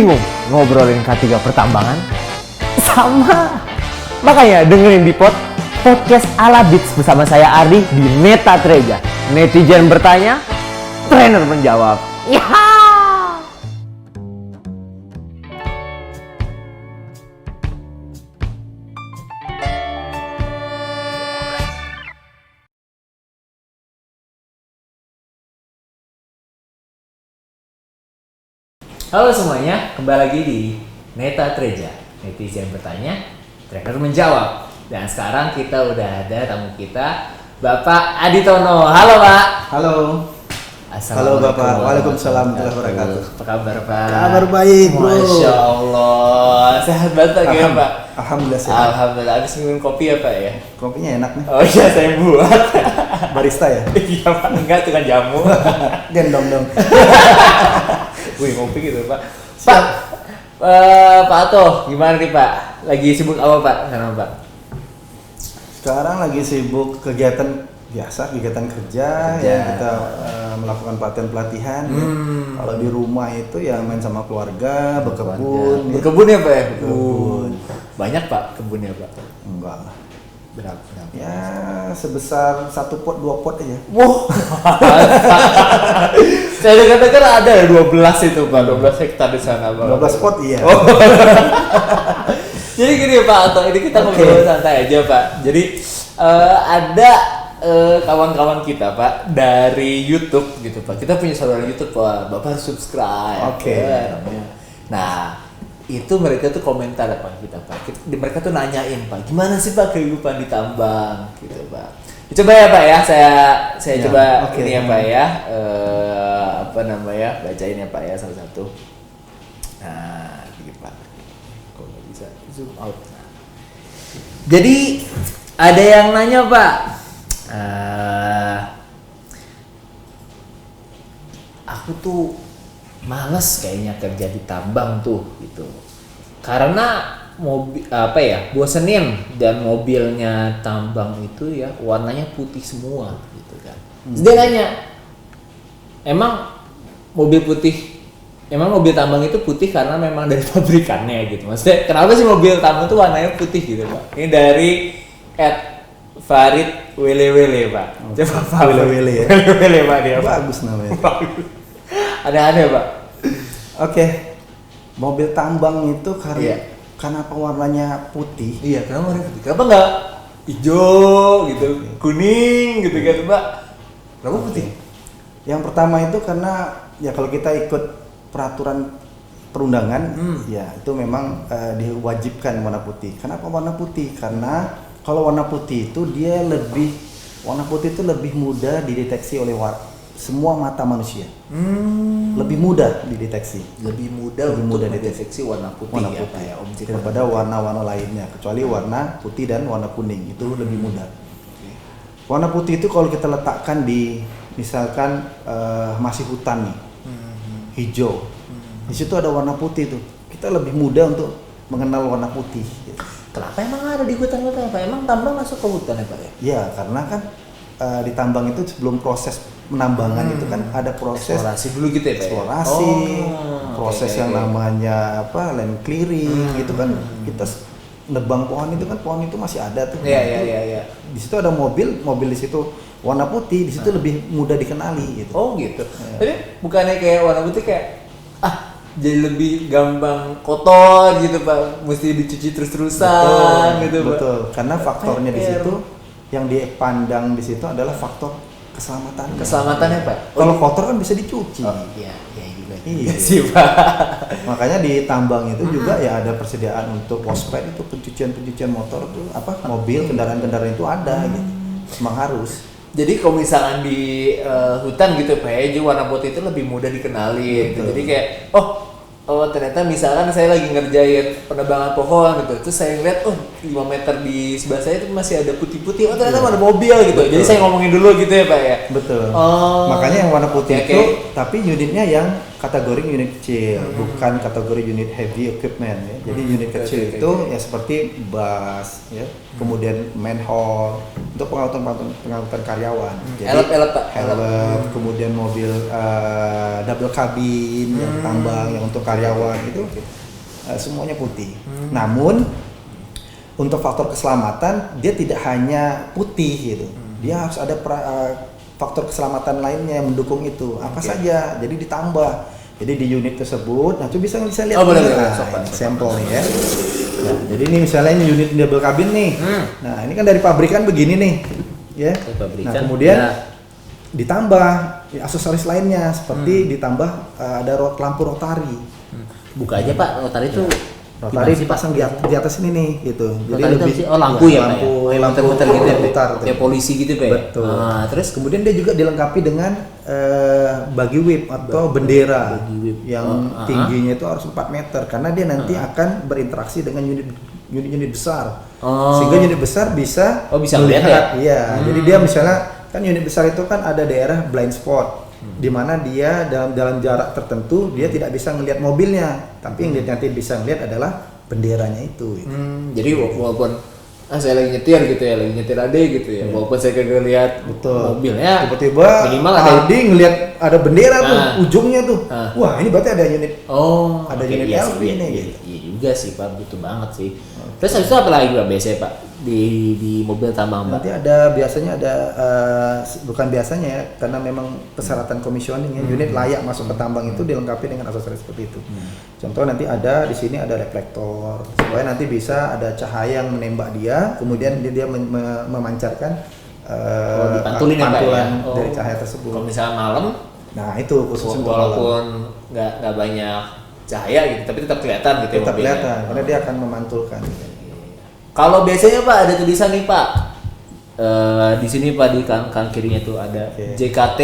Bingung ngobrolin K3 pertambangan? Sama. Makanya dengerin di podcast ala Beats bersama saya Ardi di Neta Treja. Netizen bertanya, trainer menjawab. Yaha! Halo semuanya, kembali lagi di Neta Treja. Netizen bertanya, trainer menjawab. Dan sekarang kita udah ada tamu kita, Bapak Aditono. Halo Pak. Halo. Halo Bapak. Waalaikumsalam warahmatullahi wabarakatuh. Apa kabar Pak? Kabar baik bro. Masya Allah. Sehat banget lagi ya Pak? Alhamdulillah sehat. Alhamdulillah. Habis minum kopi ya Pak ya? Kopinya enak nih. Oh iya, saya buat. Barista ya? Iya Pak, enggak tukang jamu. Gendong dong. Wih, ngopi gitu Pak. Pak, Pak Ato, gimana nih Pak? Lagi sibuk apa Pak? Sekarang Pak? Sekarang lagi sibuk kegiatan biasa, kegiatan kerja. Ya kita melakukan pelatihan. Ya. Kalau di rumah itu ya main sama keluarga, berkebun. Berkebun ya Pak ya? Berkebun. Banyak Pak kebunnya Pak? Enggak lah. Berapa? Ya sebesar 1 pot 2 pot aja. Wow. Saya dengar ada 12 itu Pak, 12 hektar di sana Pak. 12 pot iya. Oh. Jadi gini Pak Ato, ini kita ngobrol santai aja Pak. Jadi ada kawan-kawan kita Pak dari YouTube gitu Pak. Kita punya saudara YouTube Pak, Bapak harus subscribe. Oke. Nah, itu mereka tuh komentar Pak kita Pak. Mereka tuh nanyain Pak, gimana sih Pak kehidupan di tambang gitu Pak. Coba ya Pak ya, saya Ya, coba okay. ini ya Pak ya, apa namanya, bacain ya Pak ya salah satu. Nah, gitu Pak. Kok nggak bisa zoom out? Nah. Jadi ada yang nanya Pak, aku tuh males kayaknya kerja di tambang tuh gitu, karena mobil apa ya, bosenin, dan mobilnya tambang itu ya warnanya putih semua gitu kan. Dia nanya, emang mobil tambang itu putih karena memang dari pabrikannya gitu, maksudnya kenapa sih mobil tambang itu warnanya putih gitu Pak? Ini dari Farid Wele Pak. Coba Pak Wele ya. Wele Pak dia. Bagus namanya. Aneh-aneh Pak. Oke. Mobil tambang itu Iya. karena apa warnanya putih? Iya, kenapa warna putih? Kenapa nggak hijau gitu, kuning gitu kan Pak? Kenapa putih? Yang pertama itu karena ya kalau kita ikut peraturan perundangan, ya itu memang diwajibkan warna putih. Kenapa warna putih? Karena kalau warna putih itu warna putih itu lebih mudah dideteksi oleh semua mata manusia. Lebih mudah dideteksi. Lebih mudah dideteksi warna putih, ya, objek daripada warna-warna lainnya, kecuali warna putih dan warna kuning itu lebih mudah. Warna putih itu kalau kita letakkan di misalkan masih hutan nih, hijau, di situ ada warna putih tuh, kita lebih mudah untuk mengenal warna putih. Gitu. Kenapa emang ada di hutan-hutan Pak? Emang tambang masuk ke hutan ya Pak ya? Ya karena kan di tambang itu sebelum proses penambangan itu kan ada proses eksplorasi dulu gitu ya Pak? Eksplorasi, proses yang namanya apa, land clearing, gitu kan kita nebang pohon itu kan, pohon itu masih ada tuh. Iya. Di situ ada mobil di situ warna putih, di situ lebih mudah dikenali gitu. Oh gitu. Ya. Jadi bukannya kayak warna putih kayak jadi lebih gampang kotor gitu Pak, mesti dicuci terus-terusan gitu Pak. Betul. Karena faktornya di situ yang dipandang di situ adalah faktor keselamatan. Keselamatannya Pak. Kalau kotor kan bisa dicuci. Oh iya juga. Iya sih Pak. Makanya di tambang itu juga ya ada persediaan untuk wasped, itu pencucian motor tuh mobil, kendaraan itu ada gitu. Memang harus. Jadi kalau misalkan di hutan gitu Pak ya, jadi warna putih itu lebih mudah dikenali gitu. Jadi kayak oh ternyata misalkan saya lagi ngerjain penebangan pohon gitu, terus saya ngeliat 5 meter di sebelah saya itu masih ada putih-putih, ternyata ada mobil gitu. Betul. Jadi saya ngomongin dulu gitu ya Pak ya. Betul. Oh. Makanya yang warna putih itu tapi unitnya yang kategori unit kecil, bukan kategori unit heavy equipment ya. Jadi unit kecil oke, itu oke. ya seperti bus ya, kemudian manhole untuk pengangkutan karyawan. Jadi Elep Pak. helm, kemudian mobil double cabin yang tambang yang untuk karyawan itu semuanya putih. Namun untuk faktor keselamatan dia tidak hanya putih gitu. Dia harus ada faktor keselamatan lainnya yang mendukung itu. Apa saja? Jadi ditambah. Jadi di unit tersebut, nah coba bisa lihat boleh, nih. boleh. Nah, Sopan. sampel nih ya. Nah, jadi ini misalnya ini unit double cabin nih. Nah, ini kan dari pabrikan begini nih. Ya. Dari pabrikan, Nah, kemudian ya. ditambah ya, aksesoris lainnya seperti ditambah ada lampu rotari. Buka aja Pak, rotari itu Rotari gimana sih, Pak? dipasang di atas ini nih gitu. Rotari itu apa sih? Oh, lampu ya, Pak, lampu, ya? Yang lampu muter-muter gitu ya, Pak? putar tuh. Kayak polisi gitu, Pak, ya? Betul. Ah, Terus kemudian dia juga dilengkapi dengan bagi whip atau bendera bagi whip. yang Oh, tingginya itu harus 4 meter karena dia nanti akan berinteraksi dengan unit besar. Oh. Sehingga unit besar bisa Bisa melihat ya? Iya. Jadi dia misalnya kan unit besar itu kan ada daerah blind spot. Di mana dia dalam jarak tertentu dia tidak bisa melihat mobilnya, tapi yang dia nanti bisa melihat adalah benderanya itu. Gitu. Jadi walaupun saya lagi nyetir gitu ya, lagi nyetir ade gitu ya, walaupun saya kagak lihat mobilnya, Tiba-tiba minimal ada. tadi ngelihat ada bendera tuh Ah. ujungnya tuh. Ah. Wah, ini berarti ada unit. Oh, Ada oke, unit iya sih, LV iya, nih, iya, gitu. iya juga sih Pak, butuh banget sih. Terus habis itu apa lagi Pak biasanya Pak di mobil tambang Pak? Nanti ada biasanya ada bukan biasanya ya, karena memang persyaratan komisioning ya, unit layak masuk ke tambang itu dilengkapi dengan aksesoris seperti itu. Contoh nanti ada di sini ada reflektor supaya nanti bisa ada cahaya yang menembak dia, kemudian dia memancarkan Dipantulin ya Pak ya? pantulan Oh. dari cahaya tersebut. Kalau misalnya malam, Nah itu khusus untuk malam. walaupun nggak banyak cahaya gitu, tapi tetap kelihatan gitu ya Tetap mobilnya. kelihatan karena dia akan memantulkan. Kalau biasanya Pak ada tulisan nih Pak, di sini Pak di kanan kirinya tuh ada Oke. JKT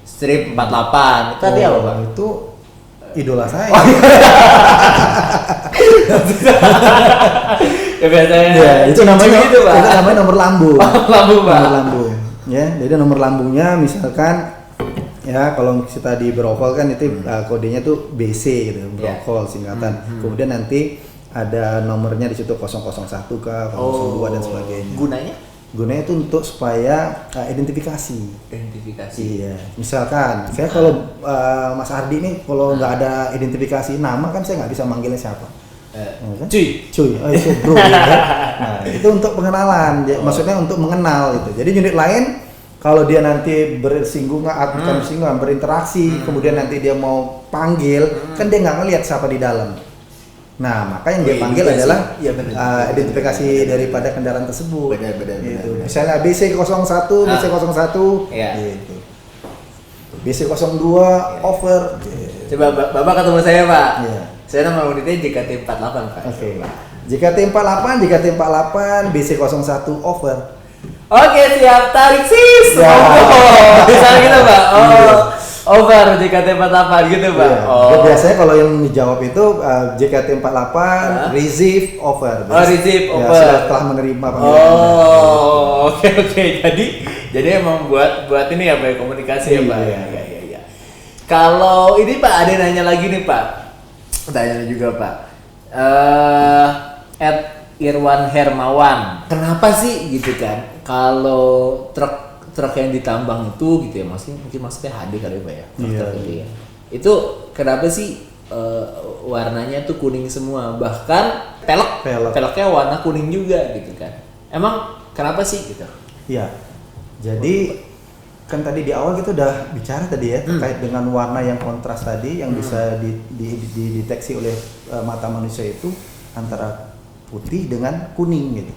strip 48. Itu tadi apa Pak? Itu idola saya. Ya biasanya. Ya, itu namanya gitu Pak. itu namanya nomor lambung. Lambung Pak. Nomor lambung. Ya, jadi nomor lambungnya misalkan ya kalau kita di brokol kan itu kodenya tuh BC gitu, brokol singkatan. Kemudian nanti ada nomornya di situ 001 kah, 002 dan sebagainya. Gunanya? Gunanya itu untuk supaya identifikasi. Identifikasi. Iya, misalkan saya kalau Mas Ardi nih kalau nggak ada identifikasi nama kan saya nggak bisa manggilnya siapa. Kan? Cuy. Oh itu bro. Ya. Nah itu untuk pengenalan, maksudnya untuk mengenal gitu. Jadi unit lain kalau dia nanti bersinggungan atau bukan bersinggungan, berinteraksi, kemudian nanti dia mau panggil, kan dia nggak ngelihat siapa di dalam. Nah maka yang dia panggil adalah identifikasi daripada kendaraan tersebut. Benar. Gitu. Misalnya BC01, BC01, Iya. gitu. BC02 over. Gitu. Coba Bapak ketemu saya Pak. Iya. Saya nama unitnya JKT 48 Pak. Oke. JKT48, BC01 over. Oke siap, tarik sis. Ya. Misalnya gitu Pak. Over JKT 48 gitu Pak. Iya. Biasanya kalau yang dijawab itu JKT48 receive over. Receive over. Setelah menerima panggilan. Oke. Jadi emang buat ini ya Pak, komunikasi ya Pak. Iya. Kalau ini Pak ada nanya lagi nih Pak. Tanya juga Pak. Irwan Hermawan. Kenapa sih gitu kan? Kalau truk yang ditambang itu gitu ya, mungkin maksudnya HD kali Pak ya. Truk itu ya. Itu kenapa sih warnanya tuh kuning semua? Bahkan peleknya warna kuning juga gitu kan. Emang kenapa sih gitu? Iya. Jadi kan tadi di awal kita udah bicara tadi ya terkait dengan warna yang kontras tadi yang bisa dideteksi oleh mata manusia itu antara putih dengan kuning gitu.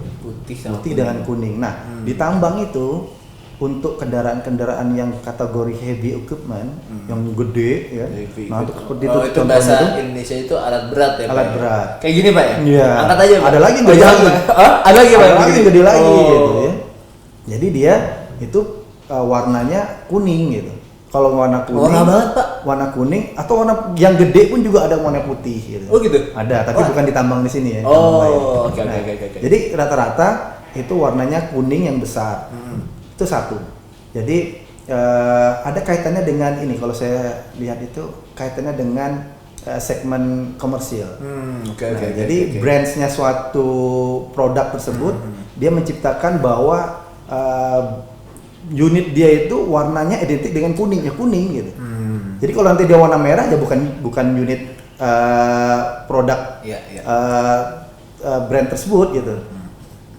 Putih dengan kuning. Nah, di tambang itu untuk kendaraan-kendaraan yang kategori heavy equipment yang gede ya. Nah, untuk seperti itu itu bahasa Indonesia itu alat berat ya Pak. Alat berat. Kayak gini Pak ya? Iya. Angkat aja Pak. Ada lagi yang gede lagi. Ada lagi Pak. Ada lagi yang gede lagi Oh. gitu ya. Jadi dia itu warnanya kuning gitu. Kalau warna kuning, Warna banget Pak. warna kuning atau warna yang gede pun juga ada warna putih gitu. Oh gitu. Ada, tapi bukan ditambang di sini ya. Oh, tambang lain. oke. Jadi rata-rata itu warnanya kuning yang besar. Itu satu. Jadi ada kaitannya dengan ini, kalau saya lihat itu kaitannya dengan segmen komersial. Jadi brandsnya suatu produk tersebut, dia menciptakan bahwa unit dia itu warnanya identik dengan kuning, ya kuning gitu. Jadi kalau nanti dia warna merah ya bukan unit produk brand tersebut gitu.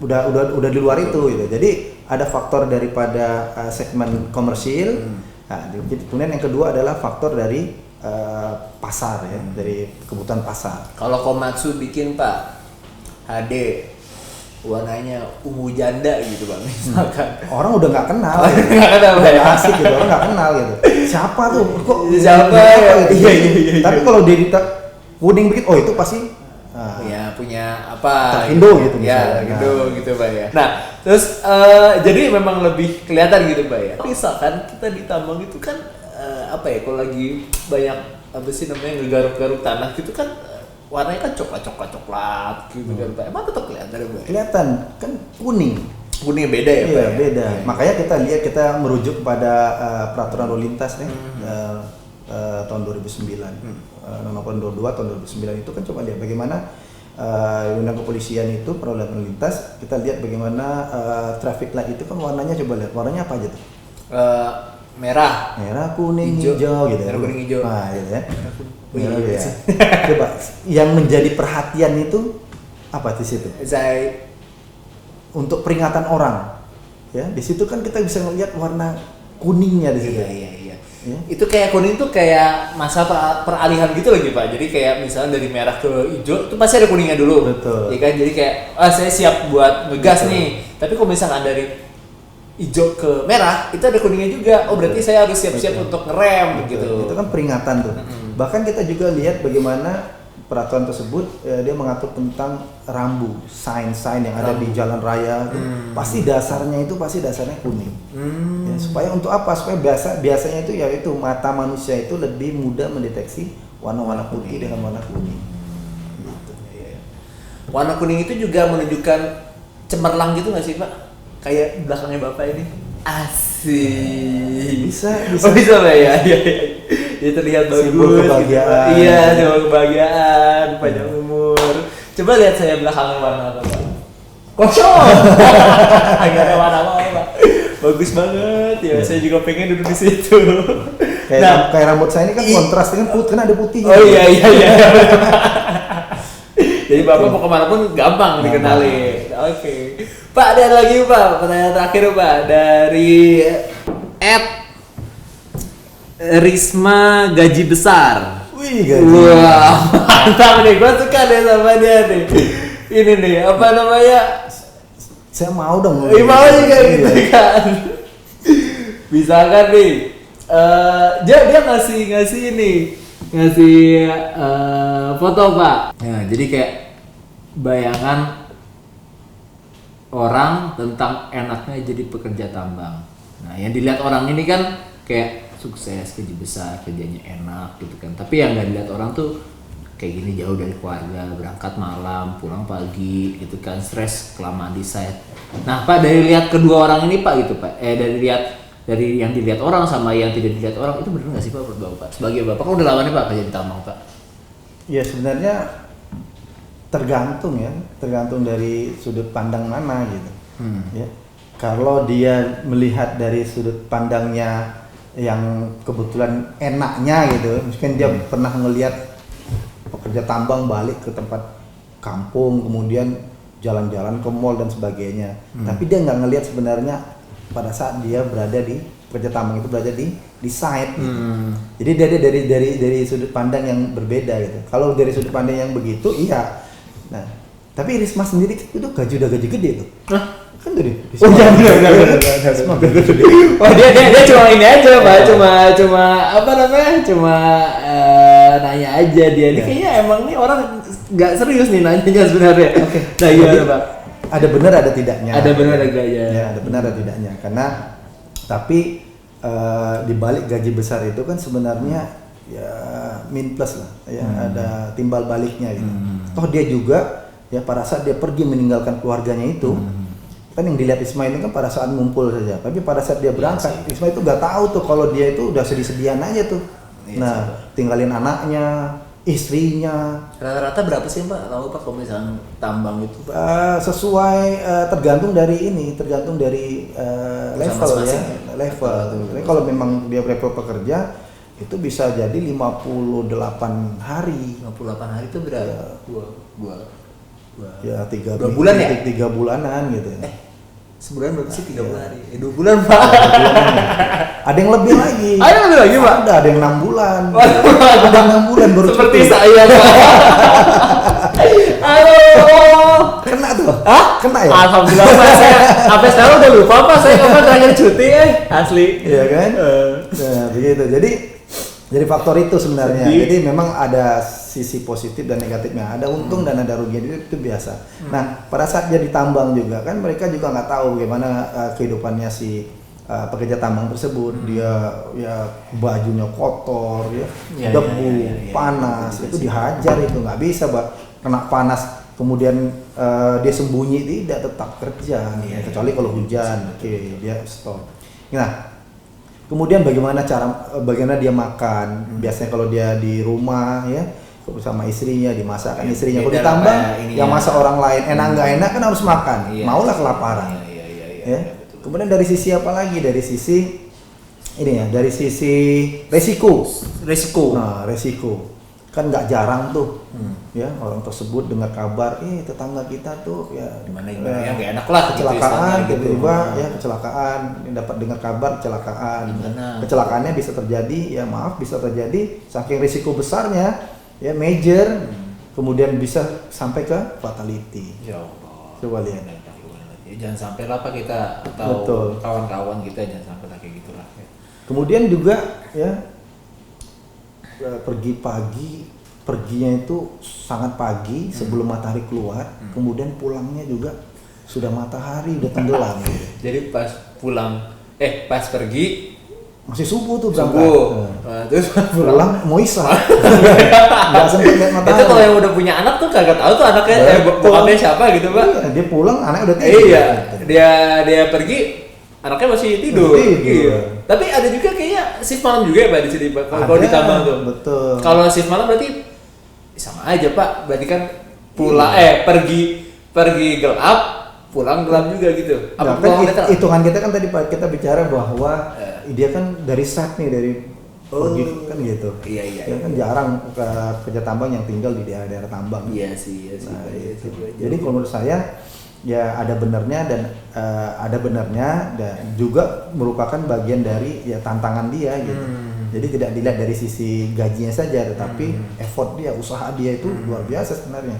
Udah di luar itu gitu. Jadi ada faktor daripada segmen komersil. Nah, kemudian yang kedua adalah faktor dari pasar ya, dari kebutuhan pasar. Kalau Komatsu bikin Pak HD warnanya ungu janda gitu Pak misalkan. Orang udah nggak kenal, Nggak kenal, udah ya. nggak asik gitu, orang nggak kenal gitu. Siapa tuh? Kok Siapa ya? gitu. Iya. Tapi kalau dia kuning bikin, oh itu pasti Ya punya apa? Indo gitu Ya, misalnya. Indo gitu Pak ya. Nah, terus jadi memang lebih kelihatan gitu Pak ya. Misalkan kita di tambang itu kan apa ya? Kalau lagi banyak apa sih namanya ngegaruk-garuk tanah gitu kan warnanya kan coklat gitu kan Pak. Emang tetap kelihatan ya Pak? kelihatan kan kuning. Kuningnya beda ya Pak? Iya, ya? beda. Iya. Makanya kita merujuk pada peraturan lalu lintas nih tahun 2009. Nomor 22 tahun 2009 itu kan coba lihat bagaimana undang kepolisian itu peraturan lalu lintas, kita lihat bagaimana traffic light itu kan warnanya, coba lihat warnanya apa aja tuh? Merah, Kuning, hijau gitu. Merah, kuning, hijau. Nah, gitu ya. Iya, Merah, iya. ya. Coba yang menjadi perhatian itu apa di situ? saya Untuk peringatan orang. Ya, di situ kan kita bisa melihat warna kuningnya di situ. Iya. Ya. Itu kayak kuning tuh kayak masa peralihan gitu lagi Pak. Jadi kayak misalnya dari merah ke hijau itu pasti ada kuningnya dulu. Betul. Ya kan? Jadi kayak saya siap buat ngegas Betul. nih. Tapi kalau misalkan dari hijau ke merah itu ada kuningnya juga. Oh berarti saya harus siap-siap Betul. untuk ngerem gitu. Itu kan peringatan tuh. Bahkan kita juga lihat bagaimana peraturan tersebut dia mengatur tentang rambu, sign yang ada di jalan raya. Pasti dasarnya kuning. Ya, supaya untuk apa? Supaya biasanya itu yaitu mata manusia itu lebih mudah mendeteksi warna-warna putih dengan warna kuning. Gitu. Warna kuning itu juga menunjukkan cemerlang gitu nggak sih Pak? Kayak belakangnya Bapak ini. Asik. Bisa. Oh bisa Pak ya. Iya. Dia terlihat bagus. Simbol kebahagiaan. Gitu. Iya, simbol kebahagiaan, panjang umur. Coba lihat saya belakangnya warna apa Pak? Kosong. Agak ada warna apa Pak? Bagus banget ya. Saya juga pengen duduk di situ. Kayak rambut saya ini kan kontras dengan putih, kan ada putih. Oh iya. Jadi Bapak mau kemana pun gampang dikenali. Oke. Pak, ada lagi Pak, pertanyaan terakhir Pak dari Risma gaji besar. Wih, gaji. Wah, mantap nih, gua suka deh sama dia nih. Ini nih, apa namanya? Saya mau dong. Mau juga gitu kan. Misalkan nih, dia ngasih foto Pak. Nah, jadi kayak bayangan orang tentang enaknya jadi pekerja tambang. Nah, yang dilihat orang ini kan kayak sukses, gaji besar, kerjanya enak gitu kan. Tapi yang nggak dilihat orang tuh kayak gini, jauh dari keluarga, berangkat malam, pulang pagi gitu kan, stres kelamaan di site. Nah Pak, dari lihat kedua orang ini Pak gitu Pak, dari yang dilihat orang sama yang tidak dilihat orang, itu benar nggak sih Pak menurut Bapak? Sebagai Bapak kan udah lama nih Pak kerja di tambang Pak. Ya sebenarnya tergantung dari sudut pandang mana gitu. Ya. Kalau dia melihat dari sudut pandangnya yang kebetulan enaknya gitu, mungkin dia pernah ngelihat pekerja tambang balik ke tempat kampung, kemudian jalan-jalan ke mall dan sebagainya. Tapi dia nggak ngelihat sebenarnya pada saat dia berada di pekerja tambang itu berada di site gitu. Jadi dari sudut pandang yang berbeda gitu. Kalau dari sudut pandang yang begitu iya. Nah, tapi Risma sendiri itu gaji gede tuh. Hah? Kan tadi. Oh iya benar. Wah dia cuma ini aja Pak, cuma apa namanya? Cuma nanya aja dia. Ini kayaknya emang nih orang nggak serius nih nanyanya sebenarnya. Oke. Nah iya Pak. Ada benar ada tidaknya. Ada benar ada gaya. Ya, ada benar ada tidaknya. Karena tapi di balik gaji besar itu kan sebenarnya ya min plus lah. Ya ada timbal baliknya gitu. Toh dia juga ya pada saat dia pergi meninggalkan keluarganya itu, kita kan yang dilihat Ismail ini kan pada saat ngumpul saja, tapi pada saat dia berangkat Ismail itu nggak tahu tuh kalau dia itu udah sedih-sedihan aja tuh. Nah, tinggalin anaknya, istrinya. Rata-rata berapa sih Pak? Tahu Pak kalau misalnya tambang itu Pak? Sesuai tergantung dari level ya, level. Jadi kalau memang dia level pekerja itu bisa jadi 58 hari. 58 hari itu berapa? Ya 3 bulan ya? 3 bulanan gitu. Sebulan berapa sih 3 bulan hari? 2 bulan Pak. 2 bulan. Ada yang lebih lagi. Ada yang lebih lagi Pak? Ada yang 6 bulan. Ada yang 6 bulan baru seperti cuti. saya Pak. Halo. Kena tuh? Kena ya? Alhamdulillah Pak, saya sampai sekarang udah lupa Pak, saya kapan terakhir cuti asli. Iya kan? Nah, begitu. Jadi faktor itu sebenarnya. Jadi memang ada sisi positif dan negatifnya. Ada untung dan ada rugi, itu biasa. Nah, pada saat dia ditambang juga kan mereka juga nggak tahu bagaimana kehidupannya si pekerja tambang tersebut. Dia ya bajunya kotor, debu, panas, itu dihajar itu nggak bisa, kena panas. Kemudian dia sembunyi, tidak, tetap kerja. Kecuali kalau hujan, dia stop. Nah, kemudian bagaimana dia makan? Biasanya kalau dia di rumah ya bersama istrinya dimasakkan istrinya. Kalau ditambang yang masak orang lain, enak nggak enak kan harus makan. Maulah kelaparan. Kemudian dari sisi apa lagi? Dari sisi ini ya, dari sisi resiko. Nah, resiko kan nggak jarang tuh ya orang tersebut dengar kabar tetangga kita tuh ya gimana ya nggak enak lah kecelakaan tiba-tiba ya kecelakaan, dapat dengar kabar kecelakaan. Kecelakaannya bisa terjadi bisa terjadi saking risiko besarnya ya major, kemudian bisa sampai ke fatality. Ya Allah. Coba lihat. Jangan sampai lah Pak kita atau kawan-kawan kita jangan sampai lah kayak gitulah. Kemudian juga ya perginya itu sangat pagi sebelum matahari keluar, kemudian pulangnya juga sudah matahari udah tenggelam gitu. Jadi pas pas pergi masih subuh tuh berangkat. Terus pulang mau isya. Nggak sempat lihat matahari. Itu kalau yang udah punya anak tuh kagak tahu tuh anaknya bokapnya siapa gitu Pak. Iya, dia pulang anaknya udah tidur. Iya, dia pergi anaknya masih tidur. Iya. Tapi ada juga kayaknya shift malam juga ya Pak di sini Pak. Kalau di tambang tuh. Betul. Kalau shift malam berarti sama aja Pak. Berarti kan pulang pergi gelap, pulang gelap juga gitu. Apa kan hitungan kita kan tadi Pak kita bicara bahwa dia kan dari start nih dari pergi kan gitu. Iya. Kan jarang kerja tambang yang tinggal di daerah-daerah tambang. Iya sih. Jadi kalau menurut saya ya ada benarnya dan juga merupakan bagian dari ya tantangan dia gitu. Jadi tidak dilihat dari sisi gajinya saja, tetapi effort dia, usaha dia itu luar biasa sebenarnya.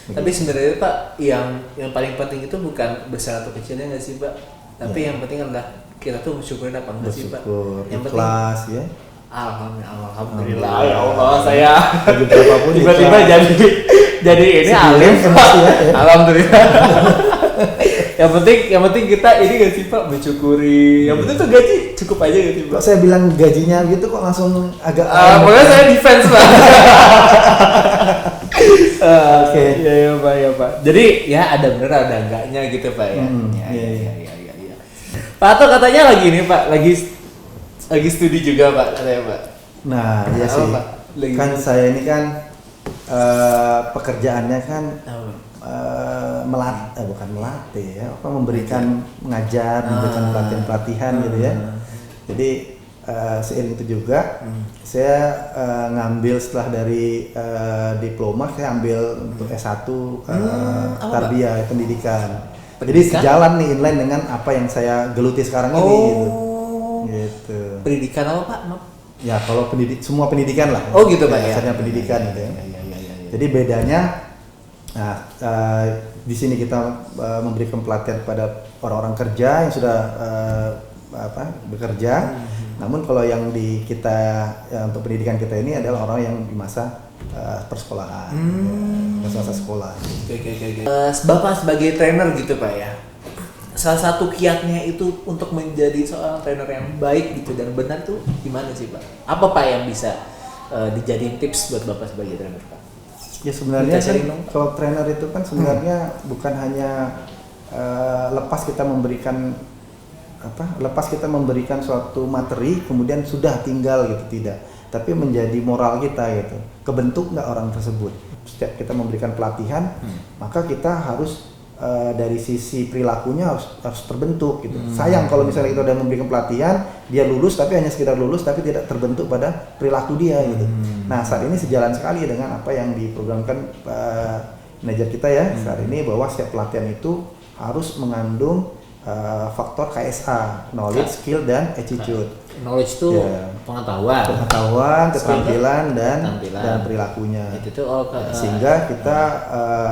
Tapi sebenarnya Pak yang paling penting itu bukan besar atau kecilnya nggak sih Pak? Tapi yang penting adalah kita tuh bersyukurin apa enggak sih Pak? Yang ikhlas ya. Alhamdulillah ya Allah saya berapapun tiba-tiba jadi ini alim Pak. Alhamdulillah. yang penting kita ini nggak sih Pak mensyukuri. Yang penting tuh gaji cukup aja nggak sih Pak? Kok saya bilang gajinya gitu kok langsung agak pokoknya saya defense Pak. Oke. Ya Pak. Jadi ya ada bener ada enggaknya gitu Pak ya. Iya. Pak Ato katanya lagi ini Pak, lagi studi juga Pak katanya Pak. Nah, iya sih. Kan saya ini kan pekerjaannya kan bukan melatih ya, memberikan mengajar, memberikan pelatihan gitu ya. Jadi seiring itu juga saya ngambil setelah dari diploma saya ambil untuk S1 tarbiyah pendidikan. Jadi sejalan nih inline dengan apa yang saya geluti sekarang ini gitu. Pendidikan apa Pak? Ya kalau semua pendidikan lah. Oh gitu Pak ya. Dasarnya pendidikan gitu ya. Jadi bedanya di sini kita memberikan pelatihan kepada orang-orang kerja yang sudah bekerja. Namun kalau yang di kita untuk pendidikan kita ini adalah orang yang di masa persekolahan, masa sekolah. Oke. Bapak sebagai trainer gitu Pak ya. Salah satu kiatnya itu untuk menjadi seorang trainer yang baik gitu dan benar tuh gimana sih Pak? Apa Pak yang bisa dijadiin tips buat Bapak sebagai trainer Pak? Ya sebenarnya kan kalau trainer itu kan sebenarnya bukan hanya lepas kita memberikan suatu materi kemudian sudah tinggal gitu, tidak, tapi menjadi moral kita gitu, kebentuk nggak orang tersebut. Setiap kita memberikan pelatihan maka kita harus dari sisi perilakunya harus terbentuk gitu. Sayang kalau misalnya kita udah memberikan pelatihan, dia lulus tapi hanya sekedar lulus tapi tidak terbentuk pada perilaku dia gitu. Nah saat ini sejalan sekali dengan apa yang diprogramkan manajer kita ya saat ini, bahwa setiap pelatihan itu harus mengandung faktor KSA, knowledge, skill, dan attitude. Knowledge itu pengetahuan, keterampilan, dan perilakunya. Itu sehingga kita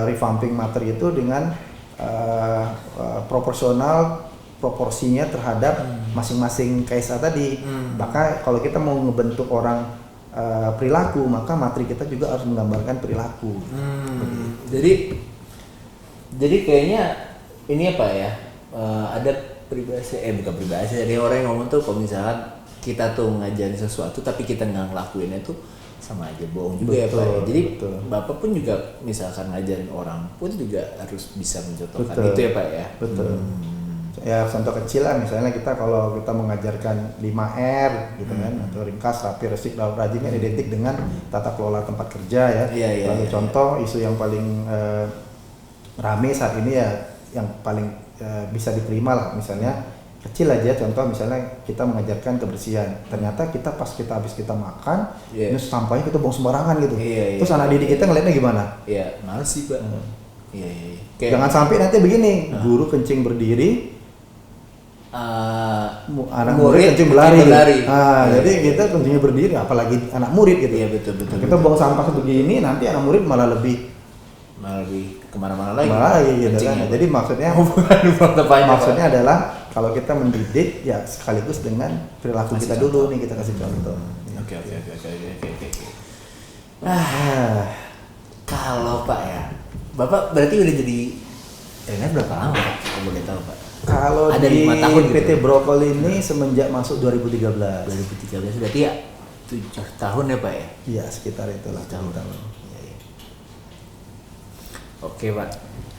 revamping materi itu dengan proporsinya terhadap masing-masing KSA tadi. Maka kalau kita mau ngebentuk orang perilaku, maka materi kita juga harus menggambarkan perilaku. Jadi kayaknya ini apa ya? Ada bukan pribadi, jadi orang yang ngomong tuh kalau misalkan kita tuh ngajarin sesuatu tapi kita nggak ngelakuinnya tuh sama aja bohong juga. Betul, ya Pak ya. Jadi Bapak pun juga misalkan ngajarin orang pun juga harus bisa mencontohkan itu ya Pak ya. Betul. Ya contoh kecil lah, misalnya kalau kita mengajarkan 5R gitu kan, atau ringkas, rapi, resik, rajin kan identik dengan tata kelola tempat kerja ya. Lalu contoh isu yang paling rame saat ini ya, yang paling bisa diterima lah, misalnya kecil aja contoh, misalnya kita mengajarkan kebersihan, ternyata habis kita makan terus sampahnya kita buang sembarangan gitu. Terus anak didik kita ngeliatnya gimana? Males sih Pak. Jangan sampai nanti begini, guru kencing berdiri, anak murid kencing berlari. Jadi kita kencingnya berdiri, apalagi anak murid gitu. Betul. Kita buang sampah begini, nanti anak murid malah lebih kemana-mana lagi gitu kan. Jadi maksudnya adalah kalau kita mendidik ya sekaligus dengan perilaku kita dulu nih, kita kasih contoh. Oke. Kalau Pak ya, Bapak berarti udah jadi trainer berapa lama Pak? Kalau boleh tahu Pak. Kalau ada di 5 tahun PT Brokol ini semenjak masuk 2013. 2013 berarti ya 7 tahun ya Pak ya? Iya sekitar itulah 7 tahun. Oke Pak,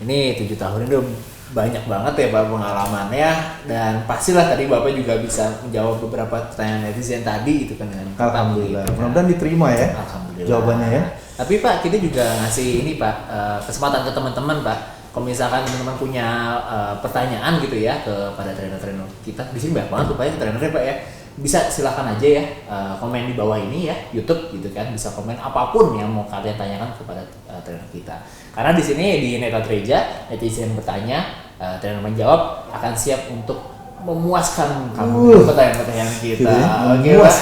ini 7 tahun ini udah banyak banget ya Pak pengalamannya, dan pastilah tadi Bapak juga bisa menjawab beberapa pertanyaan netizen tadi itu kan dengan alhamdulillah. Mudah-mudahan diterima ya. Alhamdulillah. Jawabannya ya. Tapi Pak, kita juga ngasih ini Pak kesempatan ke teman-teman Pak. Kalau misalkan teman-teman punya pertanyaan gitu ya kepada trainer-trainer kita, di sini banyak banget tuh Pak ya trainernya Pak ya. Bisa silakan aja ya komen di bawah ini ya YouTube gitu kan, bisa komen apapun yang mau kalian tanyakan kepada trainer kita. Karena di sini di Netatreja netizen bertanya, trainer menjawab, akan siap untuk memuaskan kamu pertanyaan-pertanyaan kita. Oke Pak.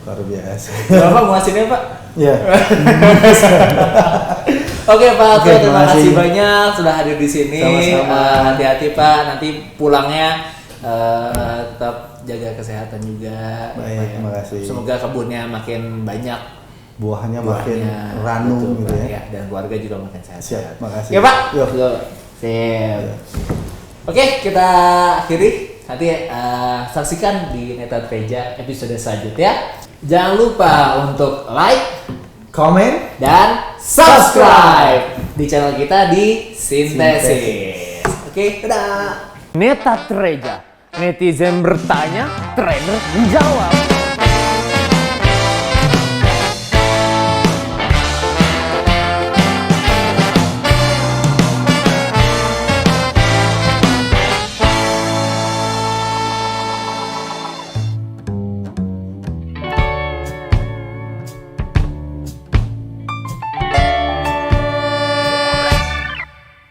Luar biasa. Bapak muasinnya Pak? Iya. Oke Pak, terima kasih banyak sudah hadir di sini. Sama-sama. Hati-hati Pak, nanti pulangnya tetap jaga kesehatan juga. Baik, terima kasih. Semoga kebunnya makin banyak, buahnya makin ranum gitu ya. Dan keluarga juga makin sehat. Siap, makasih. Ya Pak. Yuk. Sip. Oke, kita akhiri. Nanti saksikan di Netatreja episode selanjutnya. Jangan lupa untuk like, komen, dan subscribe di channel kita di Sintesis. Oke, dadah. Netatreja, netizen bertanya, trainer menjawab.